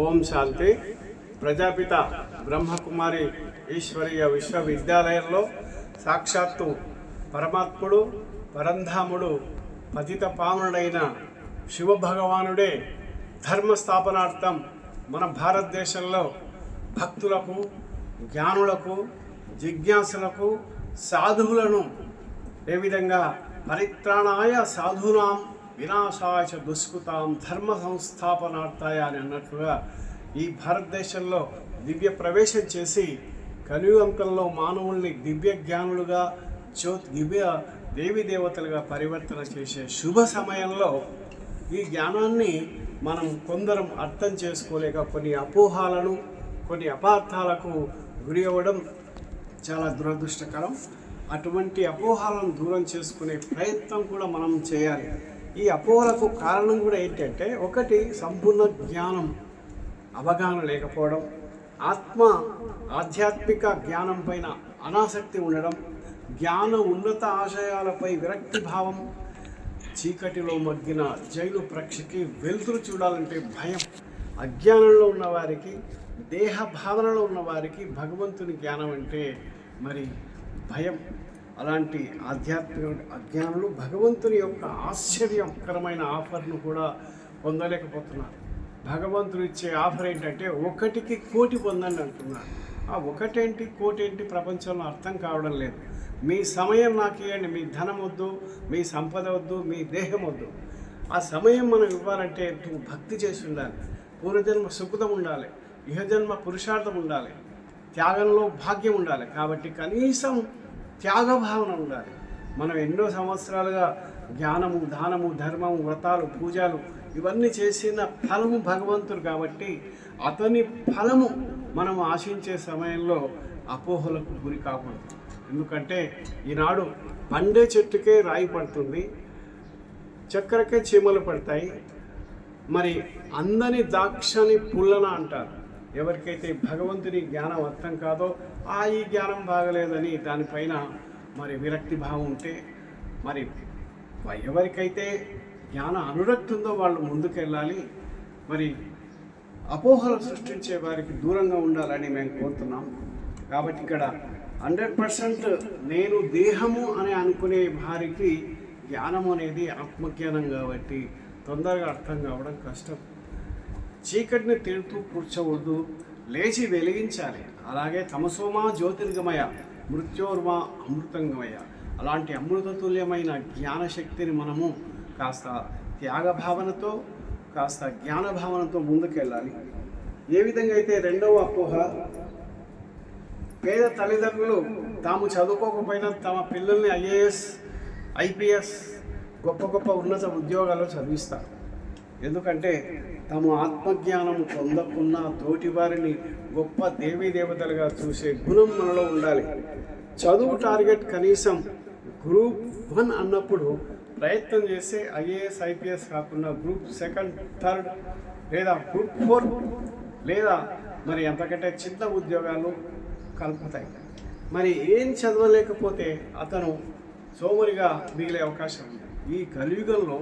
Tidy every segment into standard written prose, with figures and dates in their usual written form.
ఓం శాంతి. ప్రజాపిత బ్రహ్మకుమారి ఈశ్వరీయ విశ్వవిద్యాలయంలో సాక్షాత్తు పరమాత్ముడు పరంధాముడు పతిత పావనుడైన శివభగవానుడే ధర్మస్థాపనార్థం మన భారతదేశంలో భక్తులకు, జ్ఞానులకు, జిజ్ఞాసులకు, సాధువులను ఏ విధంగా పరిత్రాణాయ సాధూనాం వినాశాయ దుష్కృతాం ధర్మ సంస్థాపనార్థాయ అని అన్నట్లుగా ఈ భారతదేశంలో దివ్య ప్రవేశం చేసి కలియుగంలో మానవుల్ని దివ్య జ్ఞానులుగా దివ్య దేవీ దేవతలుగా పరివర్తన చేసే శుభ సమయంలో ఈ జ్ఞానాన్ని మనం కొందరం అర్థం చేసుకోలేక కొన్ని అపోహాలను, కొన్ని అపార్థాలకు గురి అవ్వడం చాలా దురదృష్టకరం. అటువంటి అపోహాలను దూరం చేసుకునే ప్రయత్నం కూడా మనం చేయాలి. ఈ అపోహలకు కారణం కూడా ఏంటంటే, ఒకటి సంపూర్ణ జ్ఞానం అవగాహన లేకపోవడం, ఆధ్యాత్మిక జ్ఞానం పైన అనాసక్తి ఉండడం, జ్ఞాన ఉన్నత ఆశయాలపై విరక్తి భావం, చీకటిలో మగ్గిన జైలు పక్షికి వెలుతురు చూడాలంటే భయం, అజ్ఞానంలో ఉన్నవారికి, దేహ భావనలో ఉన్నవారికి భగవంతుని జ్ఞానం అంటే మరి భయం. అలాంటి ఆధ్యాత్మిక అజ్ఞానులు భగవంతుని యొక్క ఆశ్చర్యకరమైన ఆఫర్ను కూడా పొందలేకపోతున్నారు. భగవంతుడు ఇచ్చే ఆఫర్ ఏంటంటే 1కి కోటి పొందండి అంటున్నారు. ఆ 1 ఏంటి, కోటి ఏంటి ప్రపంచంలో అర్థం కావడం లేదు. మీ సమయం నాకు ఇవ్వండి, మీ ధనం వద్దు, మీ సంపద వద్దు, మీ దేహం వద్దు. ఆ సమయం మనం ఇవ్వాలంటే భక్తి చేసి ఉండాలి, పూర్వజన్మ సుకృతం ఉండాలి, ఇహజన్మ పురుషార్థం ఉండాలి, త్యాగంలో భాగ్యం ఉండాలి. కాబట్టి కనీసం త్యాగ భావన ఉండాలి. మనం ఎన్నో సంవత్సరాలుగా జ్ఞానము, దానము, ధర్మము, వ్రతాలు, పూజలు ఇవన్నీ చేసిన ఫలము భగవంతుడు కాబట్టి అతని ఫలము మనం ఆశించే సమయంలో అపోహలకు గురి కాకూడదు. ఎందుకంటే ఈనాడు పండే చెట్టుకే రాయి పడుతుంది, చక్కెరకే చీమలు పడతాయి, మరి అందని దాక్షని పుల్లన అంటారు. ఎవరికైతే భగవంతుని జ్ఞానం అర్థం కాదో ఈ జ్ఞానం బాగలేదని దానిపైన మరి విరక్తి భావం ఉంటే, మరి ఎవరికైతే జ్ఞాన అనురక్తి ఉందో వాళ్ళు ముందుకెళ్ళాలి. మరి అపోహలు సృష్టించే వారికి దూరంగా ఉండాలని మేము కోరుతున్నాం. కాబట్టి ఇక్కడ 100% నేను దేహము అని అనుకునే వారికి జ్ఞానం అనేది ఆత్మజ్ఞానం కాబట్టి తొందరగా అర్థం కావడం కష్టం. చీకటిని తిడుతూ కూర్చోవద్దు, లేచి వెలిగించాలి. అలాగే తమసోమా జ్యోతిర్గమయ మృత్యోర్మా అమృతంగమయ, అలాంటి అమృతతుల్యమైన జ్ఞానశక్తిని మనము కాస్త త్యాగభావనతో, కాస్త జ్ఞానభావనతో ముందుకెళ్ళాలి. ఏ విధంగా అయితే రెండవ అపోహ, పేద తల్లిదండ్రులు తాము చదువుకోకపోయినా తమ పిల్లల్ని ఐఏఎస్, ఐపీఎస్ గొప్ప గొప్ప ఉన్నత ఉద్యోగాల్లో చదివిస్తారు. ఎందుకంటే తమ ఆత్మజ్ఞానం పొందకున్న తోటి వారిని గొప్ప దేవీ దేవతలుగా చూసే గుణం మనలో ఉండాలి. చదువు టార్గెట్ కనీసం గ్రూప్ 1 అన్నప్పుడు ప్రయత్నం చేస్తే ఐఏఎస్, ఐపీఎస్ కాకుండా గ్రూప్ 2, 3 లేదా గ్రూప్ 4 లేదా మరి అంతకంటే చిన్న ఉద్యోగాలు కలుపుతాయి. మరి ఏం చదవలేకపోతే అతను సోమరిగా మిగిలే అవకాశం ఉంది. ఈ కలియుగంలో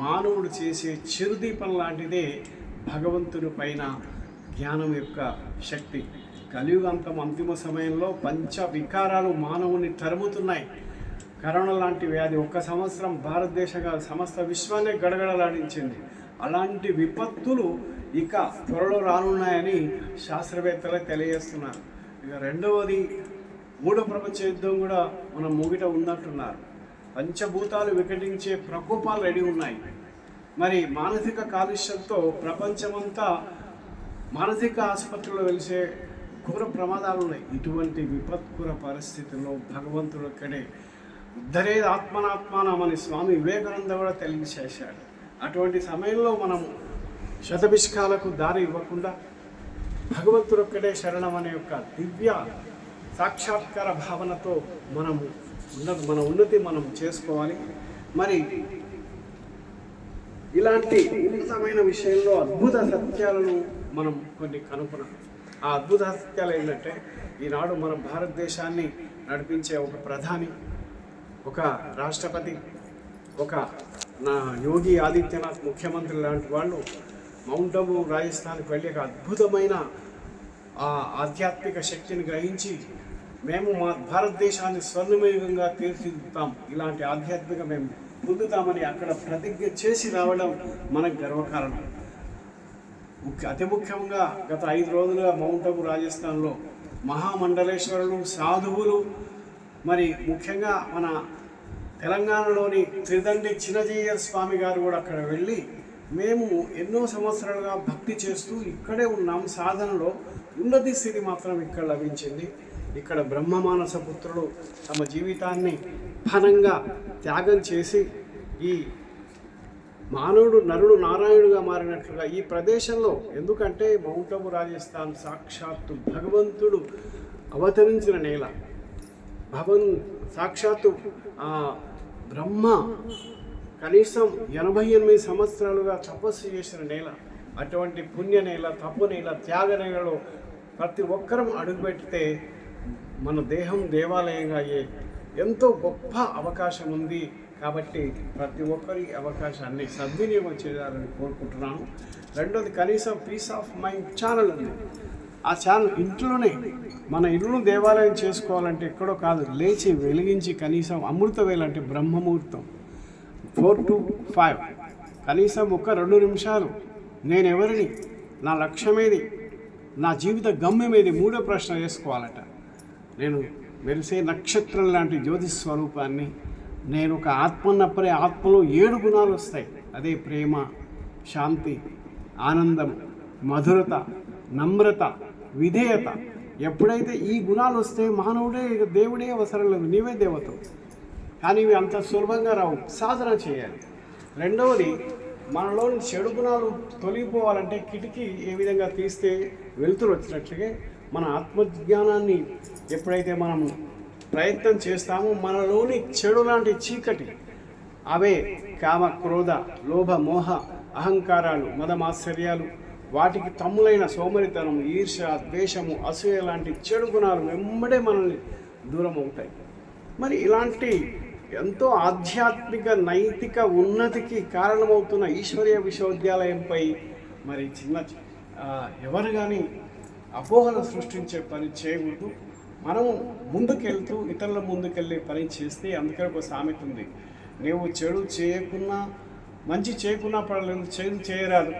మానవుడు చేసే చిరుదీపం లాంటిదే భగవంతుని పైన జ్ఞానం యొక్క శక్తి. కలియుగంతం అంతిమ సమయంలో పంచ వికారాలు మానవుని తరుముతున్నాయి. కరోనా లాంటి వ్యాధి 1 సంవత్సరం భారతదేశంగా సమస్త విశ్వాన్ని గడగడలాడించింది. అలాంటి విపత్తులు ఇక త్వరలో రానున్నాయని శాస్త్రవేత్తలు తెలియజేస్తున్నారు. ఇక రెండవది, 3వ ప్రపంచ యుద్ధం కూడా మన ముంగిట ఉందంటున్నారు. పంచభూతాలు వికటించే ప్రకోపాలు రెడీ ఉన్నాయి. మరి మానసిక కాలుష్యంతో ప్రపంచమంతా మానసిక ఆసుపత్రిలో వెలిసే ఘోర ప్రమాదాలు ఉన్నాయి. ఇటువంటి విపత్కర పరిస్థితుల్లో భగవంతుడు ఇక్కడే ఉద్ధరే ఆత్మనాత్మానమని స్వామి వివేకానంద కూడా తెలియజేశాడు. అటువంటి సమయంలో మనం శతభిష్కాలకు దారి ఇవ్వకుండా భగవంతుడు ఒక్కడే శరణం అనే యొక్క దివ్య సాక్షాత్కార భావనతో మన ఉన్నతి మనం చేసుకోవాలి. మరి ఇలాంటి ఉన్నతమైన విషయంలో అద్భుత సత్యాలను మనం కొన్ని కనుక్కున్నాం. ఆ అద్భుత సత్యాలు ఏంటంటే, ఈనాడు మన భారతదేశాన్ని నడిపించే ఒక ప్రధాని, ఒక రాష్ట్రపతి, ఒక యోగి ఆదిత్యనాథ్ ముఖ్యమంత్రి లాంటి వాళ్ళు మౌంట్ అబూ రాజస్థాన్కి వెళ్ళి ఒక అద్భుతమైన ఆ ఆధ్యాత్మిక శక్తిని గ్రహించి మేము మా భారతదేశాన్ని స్వర్ణమయంగా తీర్చిదిద్దుతాం, ఇలాంటి ఆధ్యాత్మిక మేము పొందుతామని అక్కడ ప్రతిజ్ఞ చేసి రావడం మనకు గర్వకారణం. అతి ముఖ్యంగా గత 5 రోజులుగా మౌంట్ అబూ రాజస్థాన్లో మహామండలేశ్వరులు, సాధువులు, మరి ముఖ్యంగా మన తెలంగాణలోని త్రిదండి చిన్నజీయర్ స్వామి గారు కూడా అక్కడ వెళ్ళి మేము ఎన్నో సంవత్సరాలుగా భక్తి చేస్తూ ఇక్కడే ఉన్నాం, సాధనలో ఉన్నతి స్థితి మాత్రం ఇక్కడ లభించింది. ఇక్కడ బ్రహ్మమానస పుత్రులు తమ జీవితాన్ని ఘనంగా త్యాగం చేసి ఈ మానవుడు నరుడు నారాయణుడుగా మారినట్లుగా ఈ ప్రదేశంలో, ఎందుకంటే మౌంట్ అబూ రాజస్థాన్ సాక్షాత్తు భగవంతుడు అవతరించిన నేల, సాక్షాత్తు బ్రహ్మ కనీసం 88 సంవత్సరాలుగా తపస్సు చేసిన నేల. అటువంటి పుణ్య నేల, తప్పు నేల, త్యాగ నేలలో ప్రతి ఒక్కరం అడుగుపెడితే మన దేహం దేవాలయంగా అయ్యే ఎంతో గొప్ప అవకాశం ఉంది. కాబట్టి ప్రతి ఒక్కరి అవకాశాన్ని సద్వినియోగం చేయాలని కోరుకుంటున్నాను. రెండోది, కనీసం పీస్ ఆఫ్ మైండ్ ఛానల్ ఉంది. ఆ ఛానల్ ఇంట్లోనే, మన ఇల్లును దేవాలయం చేసుకోవాలంటే ఎక్కడో కాదు, లేచి వెలిగించి కనీసం అమృత వేళ అంటే బ్రహ్మముహూర్తం 4 to 5 కనీసం ఒక 2 నిమిషాలు నేను ఎవరిని, నా లక్ష్యమేది, నా జీవిత గమ్యమేది, 3వ ప్రశ్న చేసుకోవాలట. నేను మెరిసే నక్షత్రం లాంటి జ్యోతి స్వరూపాన్ని, నేను ఒక ఆత్మన్నప్పుడే ఆత్మలో 7 గుణాలు వస్తాయి. అదే ప్రేమ, శాంతి, ఆనందం, మధురత, నమ్రత, విధేయత. ఎప్పుడైతే ఈ గుణాలు వస్తే మానవుడే, దేవుడే అవసరం లేదు, నీవే దేవత. కానీ ఇవి అంత సులభంగా రావు, సాధన చేయాలి. రెండవది, మనలోని చెడు గుణాలు తొలగిపోవాలంటే కిటికీ ఏ విధంగా తీస్తే వెలుతురు వచ్చినట్లుగా మన ఆత్మజ్ఞానాన్ని ఎప్పుడైతే మనం ప్రయత్నం చేస్తామో మనలోని చెడు లాంటి చీకటి, అవే కామ, క్రోధ, లోభ, మోహ, అహంకారాలు, మదమాశ్చర్యాలు, వాటికి తమ్ములైన సోమరితనం, ఈర్ష, ద్వేషము, అసూయ లాంటి చెడు గుణాలు వెంబడే మనల్ని దూరం అవుతాయి. మరి ఇలాంటి ఎంతో ఆధ్యాత్మిక నైతిక ఉన్నతికి కారణమవుతున్న ఈశ్వరీయ విశ్వవిద్యాలయంపై మరి ఎవరు కానీ అపోహలు సృష్టించే పని చేయకూడదు. మనము ముందుకెళ్తూ ఇతరుల ముందుకెళ్ళే పని చేస్తే, అందుకని ఒక సామెత ఉంది, నీవు చెడు చేయకున్నా మంచి చేయకున్నా పర్లేదు, చెడు చేయరాదు.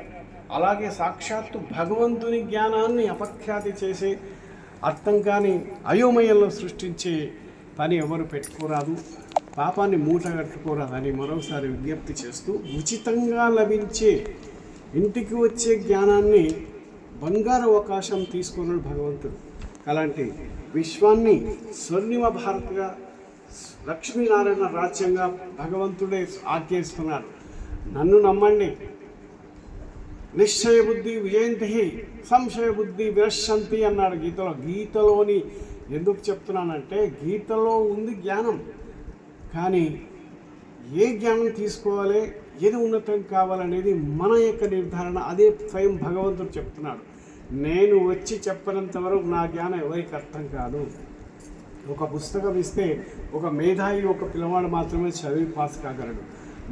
అలాగే సాక్షాత్తు భగవంతుని జ్ఞానాన్ని అపఖ్యాతి చేసే, అర్థం కాని అయోమయంలో సృష్టించే పని ఎవరు పెట్టుకోరాదు, పాపాన్ని మూట కట్టుకోరాదని మరోసారి విజ్ఞప్తి చేస్తూ, ఉచితంగా లభించే ఇంటికి వచ్చే జ్ఞానాన్ని బంగారు అవకాశం తీసుకున్నాడు భగవంతుడు. అలాంటి విశ్వాన్ని స్వర్ణిమ భారత్గా, లక్ష్మీనారాయణ రాజ్యంగా భగవంతుడే ఆజ్ఞయిస్తున్నాడు. నన్ను నమ్మండి, నిశ్చయ బుద్ధి విజయంతి, సంశయ బుద్ధి విరశంతి అన్నాడు గీతలో. గీతలోని ఎందుకు చెప్తున్నానంటే, గీతలో ఉంది జ్ఞానం, కానీ ఏ జ్ఞానం తీసుకోవాలి, ఏది ఉన్నతం కావాలనేది మన యొక్క నిర్ధారణ. అదే స్వయం భగవంతుడు చెప్తున్నాడు. నేను వచ్చి చెప్పనంత వరకు నా జ్ఞానం ఎవరికి అర్థం కాదు. ఒక పుస్తకం ఇస్తే ఒక మేధావి, ఒక పిల్లవాడు మాత్రమే చదివి పాస్ కాగలడు.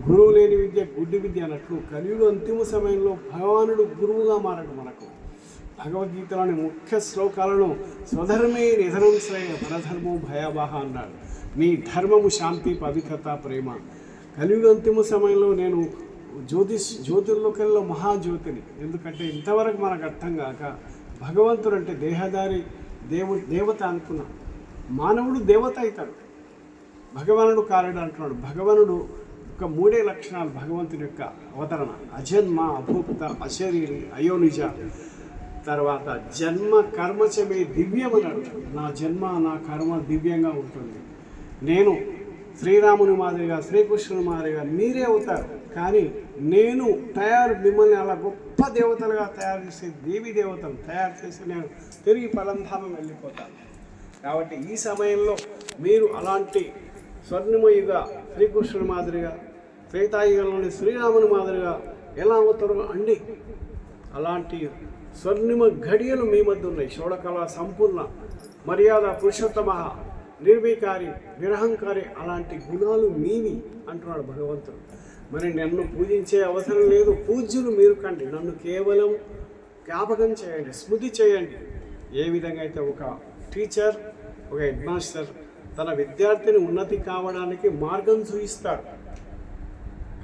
గురువు లేని విద్య గుడ్డి విద్య అన్నట్లు కలియుడు అంతిమ సమయంలో భగవానుడు గురువుగా మారడు. మనకు భగవద్గీతలోని ముఖ్య శ్లోకాలను స్వధర్మే నిధనం శ్రేయ పరధర్మం భయావహ అన్నాడు. నీ ధర్మము శాంతి, పవిత్రత, ప్రేమ. కలియుగ అంతిమ సమయంలో నేను జ్యోతిర్లోకంలో మహాజ్యోతిని. ఎందుకంటే ఇంతవరకు మనకు అర్థం కాక భగవంతుడు అంటే దేహదారి దేవత అనుకున్నాం. మానవుడు దేవత అవుతాడు, భగవానుడు కారడు అంటున్నాడు. భగవానుడు ఒక 3 లక్షణాలు భగవంతుడి యొక్క అవతరణ: అజన్మ, అభూక్త, అశరీరి, అయోనిజ. తర్వాత జన్మ కర్మచమే దివ్యం అన్నాడు. నా జన్మ, నా కర్మ దివ్యంగా ఉంటుంది. నేను శ్రీరాముని మాదిరిగా, శ్రీకృష్ణుని మాదిరిగా మీరే అవుతారు, కానీ నేను మిమ్మల్ని అలా గొప్ప దేవతలుగా తయారు చేసి, దేవీ దేవతలు తయారు చేసి నేను తిరిగి పరంధామం వెళ్ళిపోతాను. కాబట్టి ఈ సమయంలో మీరు అలాంటి స్వర్ణమయుగా శ్రీకృష్ణుని మాదిరిగా, త్రేతాయుగంలోని శ్రీరాముని మాదిరిగా ఎలా అవుతారో అండి. అలాంటి స్వర్ణిమ ఘడియలు మీ మధ్య ఉన్నాయి. షోడకళ సంపూర్ణ, మర్యాద, పురుషోత్తమ, నిర్వికారి, నిరహంకారి, అలాంటి గుణాలు మీవి అంటున్నాడు భగవంతుడు. మరి నన్ను పూజించే అవసరం లేదు, పూజ్యులు మీరు కండి, నన్ను కేవలం జ్ఞాపకం చేయండి, స్మృతి చేయండి. ఏ విధంగా అయితే ఒక టీచర్, ఒక హెడ్ మాస్టర్ తన విద్యార్థిని ఉన్నతి కావడానికి మార్గం చూపిస్తాడు,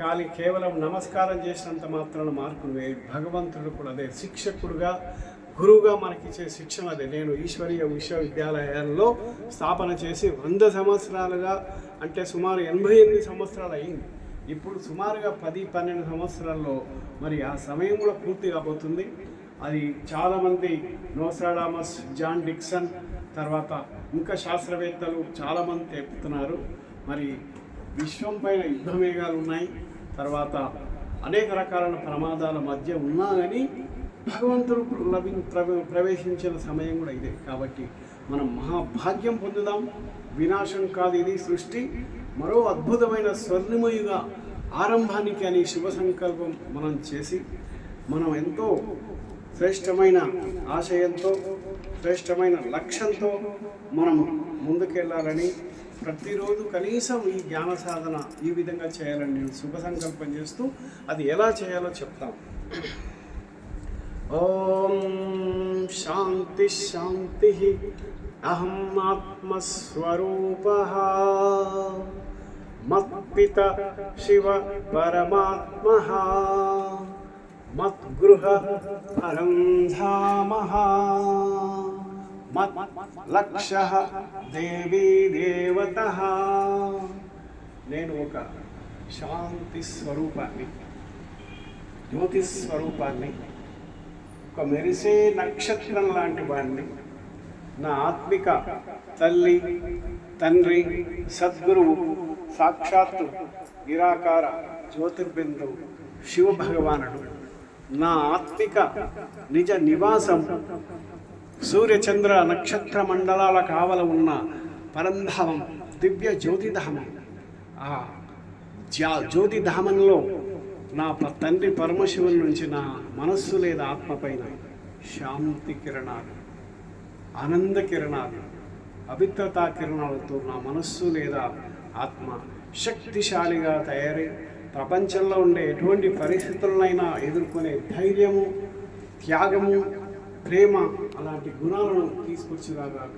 కానీ కేవలం నమస్కారం చేసినంత మాత్రాన మార్కులు వేయడు. భగవంతుడు కూడా అదే, శిక్షకుడుగా గురువుగా మనకిచ్చే శిక్షణ అదే. నేను ఈశ్వరీయ విశ్వవిద్యాలయాల్లో స్థాపన చేసి 100 సంవత్సరాలుగా, అంటే సుమారు 88 సంవత్సరాలు అయింది. ఇప్పుడు సుమారుగా 10-12 సంవత్సరాల్లో మరి ఆ సమయం కూడా పూర్తి కాబోతుంది. అది చాలామంది నోస్ట్రాడామస్, జాన్ డిక్సన్, తర్వాత ఇంకా శాస్త్రవేత్తలు చాలామంది చెప్తున్నారు. మరి విశ్వం పైన యుద్ధ మేఘాలు ఉన్నాయి, తర్వాత అనేక రకాలైన ప్రమాదాల మధ్య ఉన్నా కానీ భగవంతుడు ప్రవేశించిన సమయం కూడా ఇదే. కాబట్టి మనం మహాభాగ్యం పొందుదాం. వినాశం కాదు ఇది సృష్టి, మరో అద్భుతమైన స్వర్ణమయుగా ఆరంభానికి అని శుభ సంకల్పం మనం చేసి, మనం ఎంతో శ్రేష్టమైన ఆశయంతో, శ్రేష్టమైన లక్ష్యంతో మనం ముందుకెళ్ళాలని, ప్రతిరోజు కనీసం ఈ జ్ఞాన సాధన ఈ విధంగా చేయాలని నేను శుభ సంకల్పం చేస్తూ అది ఎలా చేయాలో చెప్తాం. ఓం శాంతి శాంతి. అహం ఆత్మస్వరూపః మత్పిత శివ పరమాత్మః మద్గృహ పరం ధామః లక్ష్యః దేవీ దేవతః. నేను ఒక శాంతి స్వరూపాన్ని, జ్యోతి స్వరూపాన్ని, ఒక మెరిసే నక్షత్రం లాంటి వాడిని. నా ఆత్మిక తల్లి, తండ్రి, సద్గురువు సాక్షాత్తు నిరాకార జ్యోతిర్బిందువు శివ భగవానుడు. నా ఆత్మిక నిజ నివాసం సూర్యచంద్ర నక్షత్ర మండలాల కావల ఉన్న పరంధామం, దివ్య జ్యోతిధామం. ఆ జ్యోతిధామంలో నా తండ్రి పరమశివుని నుంచి నా మనస్సు లేదా ఆత్మపైన శాంతి కిరణాలు, ఆనంద కిరణాలు, పవిత్రతా కిరణాలతో నా మనస్సు లేదా ఆత్మ శక్తిశాలిగా తయారై ప్రపంచంలో ఉండే ఎటువంటి పరిస్థితులనైనా ఎదుర్కొనే ధైర్యము, త్యాగము, ప్రేమ అలాంటి గుణాలను తీసుకొచ్చిరాగాక.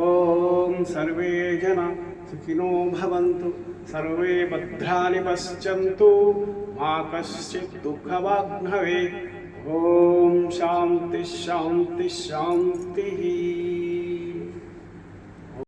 ఓం సర్వే జన సుఖినో భవంతు, సర్వే భద్రాని పశ్యంతు, మా కశ్చిత్ దుఃఖవాగ్నవే. ఓం శాంతి శాంతి శాంతి.